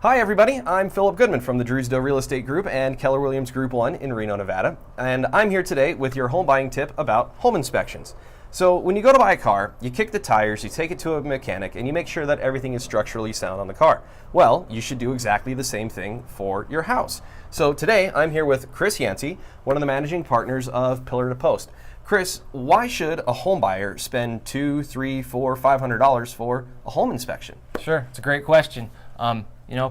Hi everybody, I'm Philip Goodman from the Drewsdale Real Estate Group and Keller Williams Group 1 in Reno, Nevada, and I'm here today with your home buying tip about home inspections. So when you go to buy a car, you kick the tires, you take it to a mechanic, and you make sure that everything is structurally sound on the car. Well, you should do exactly the same thing for your house. So today I'm here with Chris Yancey, one of the managing partners of Pillar to Post. Chris, why should a home buyer spend $200, $300, $400, $500 for a home inspection? Sure, it's a great question.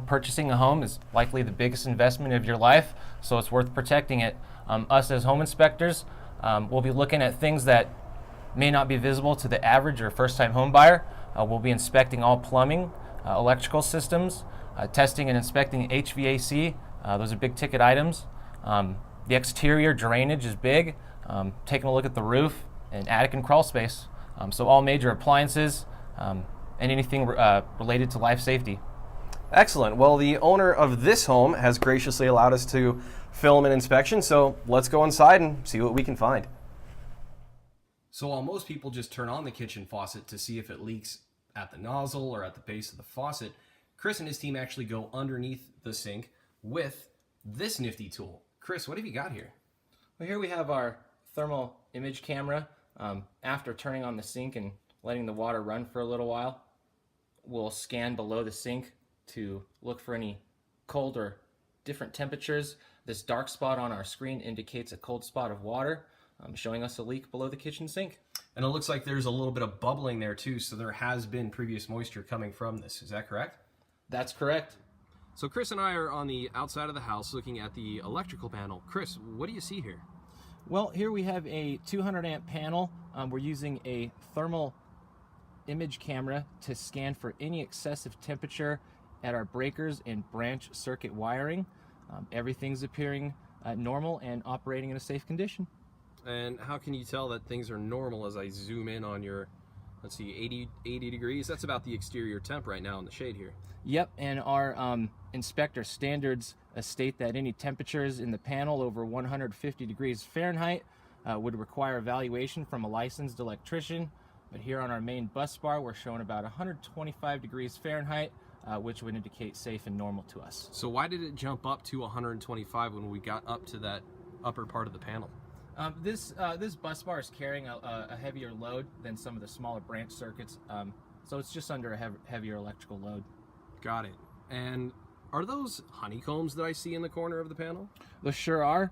Purchasing a home is likely the biggest investment of your life, so it's worth protecting it. Us as home inspectors, we'll be looking at things that may not be visible to the average or first-time home buyer. We'll be inspecting all plumbing, electrical systems, testing and inspecting HVAC. Those are big-ticket items. The exterior drainage is big. Taking a look at the roof and attic and crawl space. So all major appliances and anything related to life safety. Excellent. Well, the owner of this home has graciously allowed us to film an inspection, so let's go inside and see what we can find. So while most people just turn on the kitchen faucet to see if it leaks at the nozzle or at the base of the faucet, Chris and his team actually go underneath the sink with this nifty tool. Chris, what have you got here? Well, here we have our thermal image camera. After turning on the sink and letting the water run for a little while, we'll scan below the sink to look for any cold or different temperatures. This dark spot on our screen indicates a cold spot of water, showing us a leak below the kitchen sink. And it looks like there's a little bit of bubbling there too, so there has been previous moisture coming from this. Is that correct? That's correct. So Chris and I are on the outside of the house looking at the electrical panel. Chris, what do you see here? Well, here we have a 200 amp panel. We're using a thermal image camera to scan for any excessive temperature at our breakers and branch circuit wiring. Everything's appearing normal and operating in a safe condition. And how can you tell that things are normal as I zoom in on your, let's see, 80 degrees? That's about the exterior temp right now in the shade here. Yep, and our inspector standards state that any temperatures in the panel over 150 degrees Fahrenheit would require evaluation from a licensed electrician. But here on our main bus bar, we're showing about 125 degrees Fahrenheit, which would indicate safe and normal to us. So why did it jump up to 125 when we got up to that upper part of the panel? This bus bar is carrying a heavier load than some of the smaller branch circuits, so it's just under a heavier electrical load. Got it. And are those honeycombs that I see in the corner of the panel? Those sure are.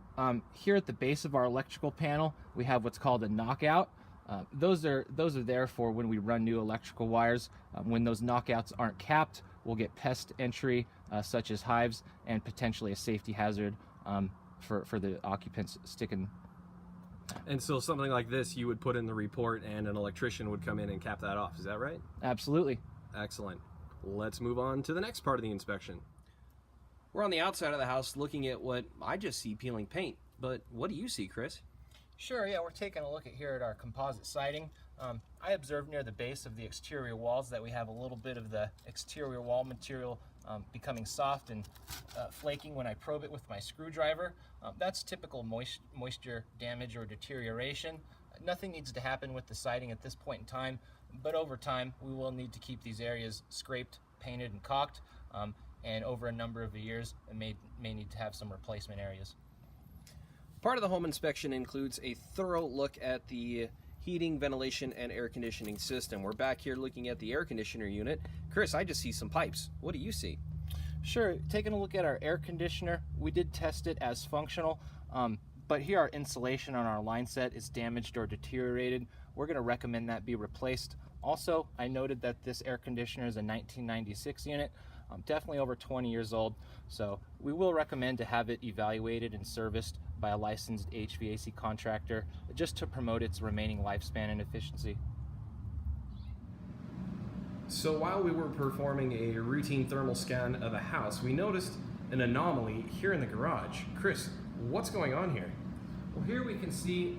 Here at the base of our electrical panel, we have what's called a knockout. Those are there for when we run new electrical wires. When those knockouts aren't capped, we'll get pest entry such as hives and potentially a safety hazard for the occupants sticking. And so something like this you would put in the report and an electrician would come in and cap that off. Is that right? Absolutely. Excellent. Let's move on to the next part of the inspection. We're on the outside of the house looking at what I just see peeling paint. But what do you see, Chris? Sure, yeah, we're taking a look at here at our composite siding. I observed near the base of the exterior walls that we have a little bit of the exterior wall material becoming soft and flaking when I probe it with my screwdriver. That's typical moisture damage or deterioration. Nothing needs to happen with the siding at this point in time, but over time we will need to keep these areas scraped, painted, and caulked, and over a number of years it may need to have some replacement areas. Part of the home inspection includes a thorough look at the heating, ventilation, and air conditioning system. We're back here looking at the air conditioner unit. Chris, I just see some pipes. What do you see? Sure, taking a look at our air conditioner, we did test it as functional, but here our insulation on our line set is damaged or deteriorated. We're going to recommend that be replaced. Also, I noted that this air conditioner is a 1996 unit, definitely over 20 years old, so we will recommend to have it evaluated and serviced by a licensed HVAC contractor just to promote its remaining lifespan and efficiency. So while we were performing a routine thermal scan of the house, we noticed an anomaly here in the garage. Chris, what's going on here? Well, here we can see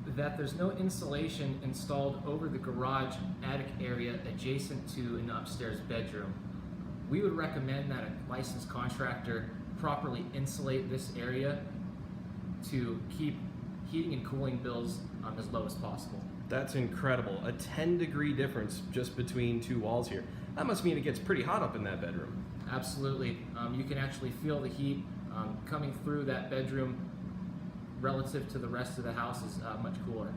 that there's no insulation installed over the garage attic area adjacent to an upstairs bedroom. We would recommend that a licensed contractor properly insulate this area to keep heating and cooling bills as low as possible. That's incredible. A 10-degree difference just between two walls here. That must mean it gets pretty hot up in that bedroom. Absolutely. You can actually feel the heat coming through that bedroom relative to the rest of the house is much cooler.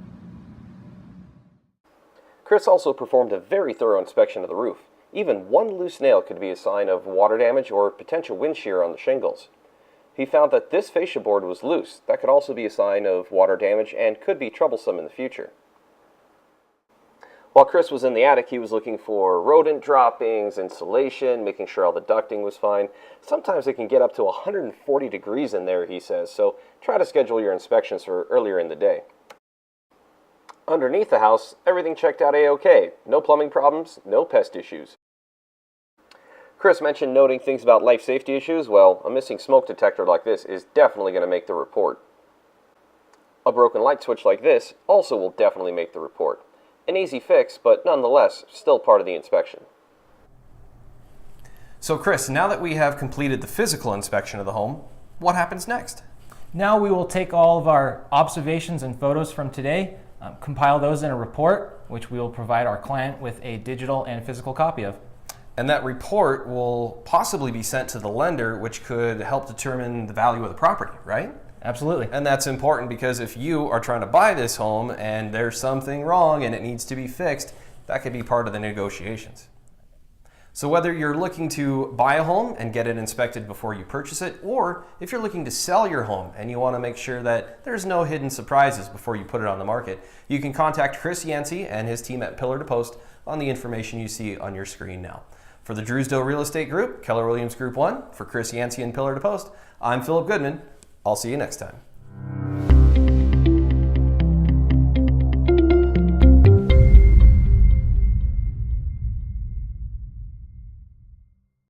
Chris also performed a very thorough inspection of the roof. Even one loose nail could be a sign of water damage or potential wind shear on the shingles. He found that this fascia board was loose. That could also be a sign of water damage and could be troublesome in the future. While Chris was in the attic, he was looking for rodent droppings, insulation, making sure all the ducting was fine. Sometimes it can get up to 140 degrees in there, he says, so try to schedule your inspections for earlier in the day. Underneath the house, everything checked out A-OK. No plumbing problems, no pest issues. Chris mentioned noting things about life safety issues. Well, a missing smoke detector like this is definitely going to make the report. A broken light switch like this also will definitely make the report. An easy fix, but nonetheless, still part of the inspection. So Chris, now that we have completed the physical inspection of the home, what happens next? Now we will take all of our observations and photos from today, compile those in a report, which we will provide our client with a digital and physical copy of. And that report will possibly be sent to the lender, which could help determine the value of the property, right? Absolutely. And that's important because if you are trying to buy this home and there's something wrong and it needs to be fixed, that could be part of the negotiations. So whether you're looking to buy a home and get it inspected before you purchase it, or if you're looking to sell your home and you want to make sure that there's no hidden surprises before you put it on the market, you can contact Chris Yancey and his team at Pillar to Post on the information you see on your screen now. For the Drewsdale Real Estate Group, Keller Williams Group 1, for Chris Yancey and Pillar to Post, I'm Philip Goodman. I'll see you next time.